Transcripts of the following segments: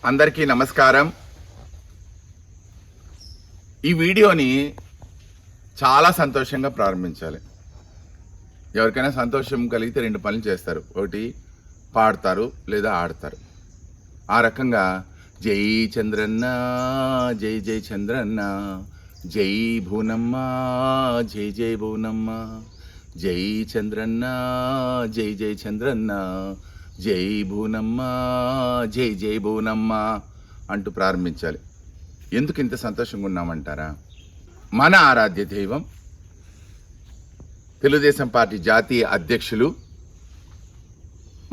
అందరికీ నమస్కారం. ఈ వీడియోని చాలా సంతోషంగా ప్రారంభించాలి. ఎవరికైనా సంతోషం కలిగితే రెండు పనులు చేస్తారు. ఒకటి పాడతారు లేదా ఆడతారు. ఆ రకంగా జై చంద్రన్న, జై జై చంద్రన్న, జై భూనమ్మ, జై జై భూనమ్మ, జై చంద్రన్న, జై జై చంద్రన్న, జై భూనమ్మ, జై జై భూనమ్మ అంటూ ప్రారంభించాలి. ఎందుకు ఇంత సంతోషంగా ఉన్నామంటారా? మన ఆరాధ్య దైవం తెలుగుదేశం పార్టీ జాతీయ అధ్యక్షులు,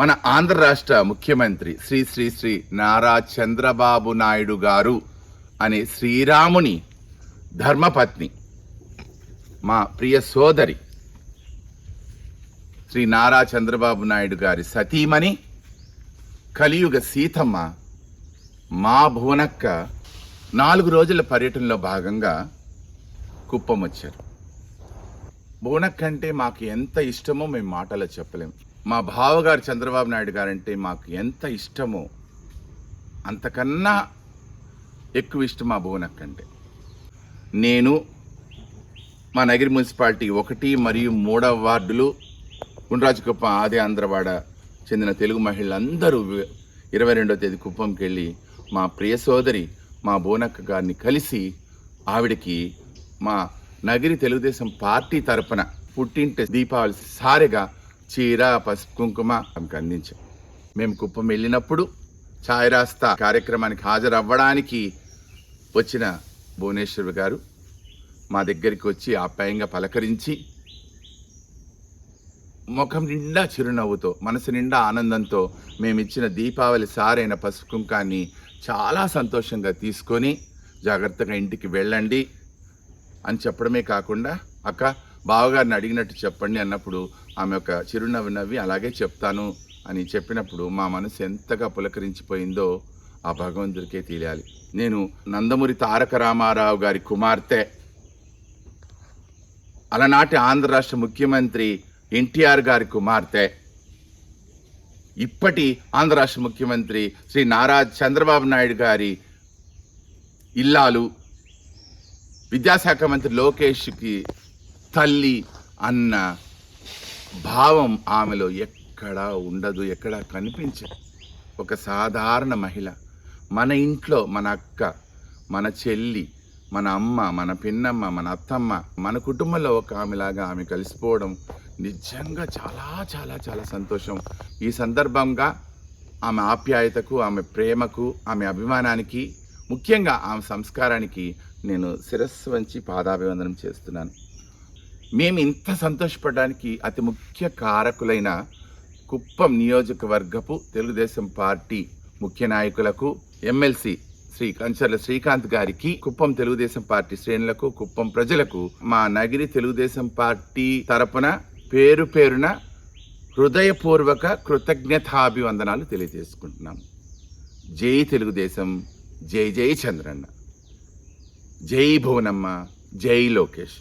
మన ఆంధ్ర రాష్ట్ర ముఖ్యమంత్రి శ్రీ శ్రీ శ్రీ నారా చంద్రబాబు నాయుడు గారు అనే శ్రీరాముని ధర్మపత్ని, మా ప్రియ సోదరి శ్రీ నారా చంద్రబాబు నాయుడు గారి సతీమణి కలియుగ సీతమ్మ మా భువనక్క 4 రోజుల పర్యటనలో భాగంగా కుప్పం వచ్చారు. భువనక్క అంటే మాకు ఎంత ఇష్టమో మేము మాటలో చెప్పలేము. మా బావగారు చంద్రబాబు నాయుడు గారంటే మాకు ఎంత ఇష్టమో అంతకన్నా ఎక్కువ ఇష్టం మా భువనక్క అంటే. నేను మా నగిరి మున్సిపాలిటీ 1 మరియు 3వ వార్డులు, గుండ్రాజుకుప్పం, ఆది ఆంధ్రవాడ చెందిన తెలుగు మహిళలందరూ 22వ తేదీ కుప్పంకి వెళ్ళి మా ప్రియ సోదరి మా భువనక్క గారిని కలిసి ఆవిడకి మా నగిరి తెలుగుదేశం పార్టీ తరపున పుట్టింటి దీపావళి సారెగా చీర, పసుపు, కుంకుమ ఆమెకు అందించాం. మేము కుప్పం వెళ్ళినప్పుడు ఛాయ్ రాస్తా కార్యక్రమానికి హాజరవ్వడానికి వచ్చిన భువనేశ్వర్ గారు మా దగ్గరికి వచ్చి ఆప్యాయంగా పలకరించి ముఖం నిండా చిరునవ్వుతో, మనసు నిండా ఆనందంతో మేమిచ్చిన దీపావళి సారైన పసుపు కుంకాన్ని చాలా సంతోషంగా తీసుకొని జాగ్రత్తగా ఇంటికి వెళ్ళండి అని చెప్పడమే కాకుండా, అక్క బావగారిని అడిగినట్టు చెప్పండి అన్నప్పుడు ఆమె ఒక చిరునవ్వు నవ్వి అలాగే చెప్తాను అని చెప్పినప్పుడు మా మనసు ఎంతగా పులకరించిపోయిందో ఆ భగవంతుడికే తెలియాలి. నేను నందమూరి తారక రామారావు గారి కుమార్తె, అలనాటి ఆంధ్ర రాష్ట్ర ముఖ్యమంత్రి ఎన్టీఆర్ గారి కుమార్తె, ఇప్పటి ఆంధ్ర రాష్ట్ర ముఖ్యమంత్రి శ్రీ నారా చంద్రబాబు నాయుడు గారి ఇల్లాలు, విద్యాశాఖ మంత్రి లోకేష్కి తల్లి అన్న భావం ఆమెలో ఎక్కడా ఉండదు, ఎక్కడా కనిపించదు. ఒక సాధారణ మహిళ, మన ఇంట్లో మన అక్క, మన చెల్లి, మన అమ్మ, మన పిన్నమ్మ, మన అత్తమ్మ, మన కుటుంబంలో ఒక ఆమెలాగా ఆమె కలిసిపోవడం నిజంగా చాలా చాలా చాలా సంతోషం. ఈ సందర్భంగా ఆమె ఆప్యాయతకు, ఆమె ప్రేమకు, ఆమె అభిమానానికి, ముఖ్యంగా ఆమె సంస్కారానికి నేను శిరస్సు వంచి పాదాభివందనం చేస్తున్నాను. మేము ఇంత సంతోషపడడానికి అతి ముఖ్య కారకులైన కుప్పం నియోజకవర్గపు తెలుగుదేశం పార్టీ ముఖ్య నాయకులకు, ఎమ్మెల్సీ శ్రీ కంచర్ల శ్రీకాంత్ గారికి, కుప్పం తెలుగుదేశం పార్టీ శ్రేణులకు, కుప్పం ప్రజలకు మా నగిరి తెలుగుదేశం పార్టీ తరపున పేరు పేరున హృదయపూర్వక కృతజ్ఞతాభివందనాలు తెలియజేసుకుంటున్నాం. జై తెలుగుదేశం, జై జై చంద్రన్న, జై భువనమ్మ, జై లోకేష్.